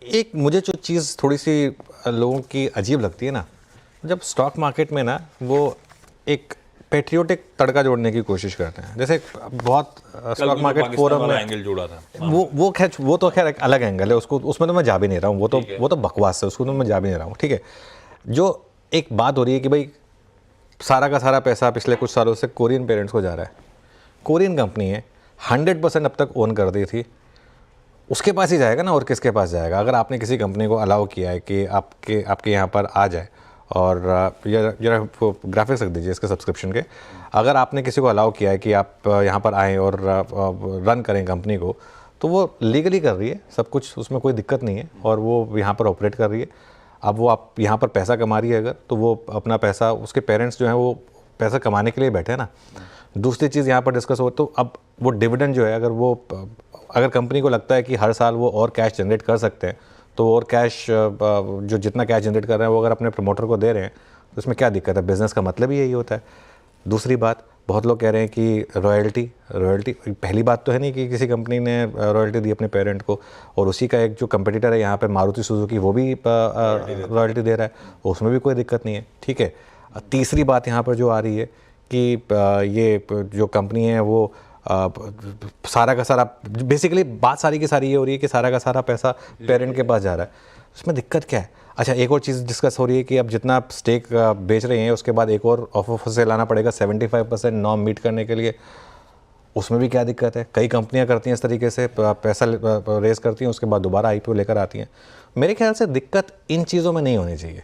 एक मुझे जो चीज़ थोड़ी सी लोगों की अजीब लगती है ना, जब स्टॉक मार्केट में ना वो एक पेट्रियोटिक तड़का जोड़ने की कोशिश करते हैं। जैसे बहुत स्टॉक मार्केट फोरम में एंगल जोड़ा था, वो तो खैर एक अलग एंगल है, उसको उसमें तो मैं जा भी नहीं रहा हूँ, वो तो बकवास है, उसको तो मैं जा भी नहीं रहा हूँ। ठीक है, जो एक बात हो रही है कि भाई सारा का सारा पैसा पिछले कुछ सालों से कोरियन पेरेंट्स को जा रहा है। कोरियन कंपनी है, 100% अब तक ओन कर दी थी, उसके पास ही जाएगा ना, और किसके पास जाएगा? अगर आपने किसी कंपनी को अलाउ किया है कि आपके यहाँ पर आ जाए, और जरा ग्राफिक्स रख दीजिए इसके सब्सक्रिप्शन के, अगर आपने किसी को अलाउ किया है कि आप यहाँ पर आएँ और रन करें कंपनी को, तो वो लीगली कर रही है सब कुछ, उसमें कोई दिक्कत नहीं है, और वो यहाँ पर ऑपरेट कर रही है। अब वो आप यहाँ पर पैसा कमा रही है अगर, तो वो अपना पैसा, उसके पेरेंट्स जो हैं वो पैसा कमाने के लिए बैठे हैं ना। दूसरी चीज़ यहाँ पर डिस्कस हो, तो अब वो डिविडेंड जो है, अगर कंपनी को लगता है कि हर साल वो और कैश जनरेट कर सकते हैं, तो और कैश जो जितना कैश जनरेट कर रहे हैं वो अगर अपने प्रमोटर को दे रहे हैं, तो इसमें क्या दिक्कत है? बिज़नेस का मतलब ही यही होता है। दूसरी बात, बहुत लोग कह रहे हैं कि रॉयल्टी, पहली बात तो है नहीं कि किसी कंपनी ने रॉयल्टी दी अपने पेरेंट को, और उसी का एक जो कंपटीटर है यहाँ पे मारुति सुजुकी, वो भी रॉयल्टी दे रहा है, उसमें भी कोई दिक्कत नहीं है। ठीक है, तीसरी बात यहाँ पर जो आ रही है कि ये जो कंपनी है वो सारा का सारा, बेसिकली बात सारी की सारी ये हो रही है कि सारा का सारा पैसा पेरेंट के पास जा रहा है। उसमें दिक्कत क्या है? अच्छा, एक और चीज़ डिस्कस हो रही है कि अब जितना स्टेक बेच रहे हैं, उसके बाद एक और ऑफर से लाना पड़ेगा 75% नॉर्म मीट करने के लिए। उसमें भी क्या दिक्कत है? कई कंपनियां करती हैं इस तरीके से, पैसा रेज करती हैं, उसके बाद दोबारा IPO लेकर आती हैं। मेरे ख्याल से दिक्कत इन चीज़ों में नहीं होनी चाहिए।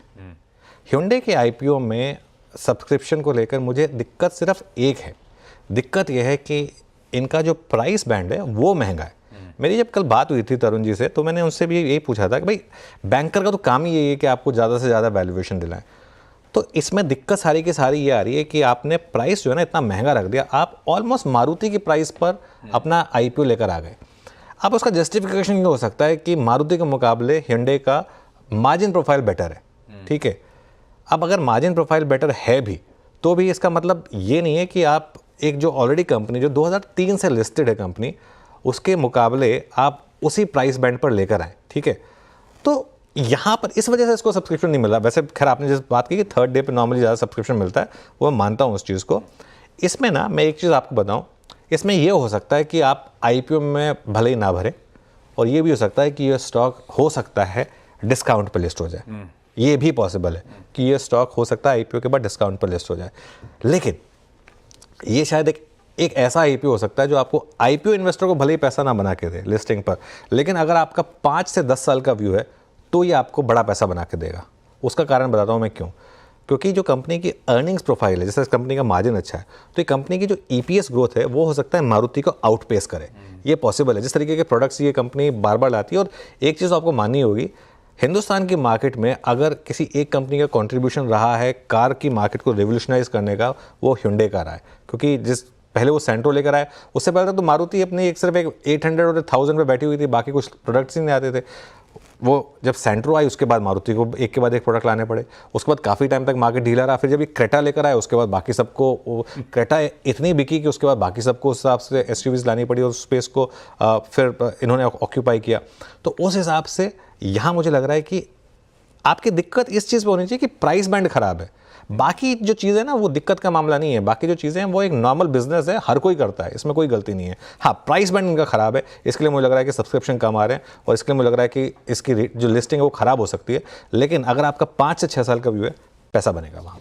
Hyundai के IPO में सब्सक्रिप्शन को लेकर मुझे दिक्कत सिर्फ एक है। दिक्कत यह है कि इनका जो प्राइस बैंड है वो महंगा है। मेरी जब कल बात हुई थी तरुण जी से, तो मैंने उनसे भी यही पूछा था कि भाई बैंकर का तो काम ही यही है कि आपको ज़्यादा से ज़्यादा वैल्यूएशन दिलाएं। तो इसमें दिक्कत सारी की सारी ये आ रही है कि आपने प्राइस जो है ना इतना महंगा रख दिया, आप ऑलमोस्ट मारुति की प्राइस पर अपना IPO लेकर आ गए। अब उसका जस्टिफिकेशन ये हो सकता है कि मारुति के मुकाबले Hyundai का मार्जिन प्रोफाइल बेटर है। ठीक है, अब अगर मार्जिन प्रोफाइल बेटर है भी, तो भी इसका मतलब ये नहीं है कि आप एक जो ऑलरेडी कंपनी जो 2003 से लिस्टेड है कंपनी, उसके मुकाबले आप उसी प्राइस बैंड पर लेकर आए। ठीक है, तो यहाँ पर इस वजह से इसको सब्सक्रिप्शन नहीं मिला। वैसे खैर आपने जिस बात की कि थर्ड डे पे नॉर्मली ज़्यादा सब्सक्रिप्शन मिलता है, वो मैं मानता हूँ उस चीज़ को। इसमें ना मैं एक चीज़ आपको बताऊँ, इसमें ये हो सकता है कि आप IPO में भले ही ना भरें, और ये भी हो सकता है कि ये स्टॉक हो सकता है डिस्काउंट पर लिस्ट हो जाए। ये भी पॉसिबल है कि ये स्टॉक हो सकता है IPO के बाद डिस्काउंट पर लिस्ट हो जाए। लेकिन ये शायद एक ऐसा IPO हो सकता है जो आपको IPO इन्वेस्टर को भले ही पैसा ना बना के दे लिस्टिंग पर, लेकिन अगर आपका 5 से 10 साल का व्यू है तो ये आपको बड़ा पैसा बना के देगा। उसका कारण बताता हूँ मैं क्यों। क्योंकि जो कंपनी की अर्निंग्स प्रोफाइल है, जैसे इस कंपनी का मार्जिन अच्छा है, तो ये कंपनी की जो EPS ग्रोथ है वो हो सकता है मारुति को आउटपेस करे। ये पॉसिबल है, जिस तरीके के प्रोडक्ट्स ये कंपनी बार बार लाती है। और एक चीज़ आपको माननी होगी, हिंदुस्तान की मार्केट में अगर किसी एक कंपनी का कंट्रीब्यूशन रहा है कार की मार्केट को रिवोल्यूशनाइज करने का, वो Hyundai का रहा है। क्योंकि जिस पहले वो सेंट्रो लेकर आए, उससे पहले तो मारुति अपनी एक 800 और 1000 पे बैठी हुई थी, बाकी कुछ प्रोडक्ट्स ही नहीं आते थे। वो जब सेंट्रो आई, उसके बाद मारुति को एक के बाद एक प्रोडक्ट लाने पड़े। उसके बाद काफ़ी टाइम तक मार्केट ढीला रहा। फिर जब ये क्रेटा लेकर आए, उसके बाद बाकी सबको, क्रेटा इतनी बिकी कि उसके बाद बाकी सबको उस हिसाब से SUVs लानी पड़ी, और उस स्पेस को फिर इन्होंने ऑक्यूपाई किया। तो उस हिसाब से यहाँ मुझे लग रहा है कि आपकी दिक्कत इस चीज़ पे होनी चाहिए कि प्राइस बैंड खराब है। बाकी जो चीज़ें ना वो दिक्कत का मामला नहीं है। बाकी जो चीज़ें हैं वो एक नॉर्मल बिजनेस है, हर कोई करता है, इसमें कोई गलती नहीं है। हाँ, प्राइस बैंड इनका खराब है, इसके लिए मुझे लग रहा है कि सब्सक्रिप्शन कम आ रहे हैं, और इसके लिए मुझे लग रहा है कि इसकी जो लिस्टिंग है वो खराब हो सकती है। लेकिन अगर आपका 5 से 6 साल का व्यू है, पैसा बनेगा वहाँ।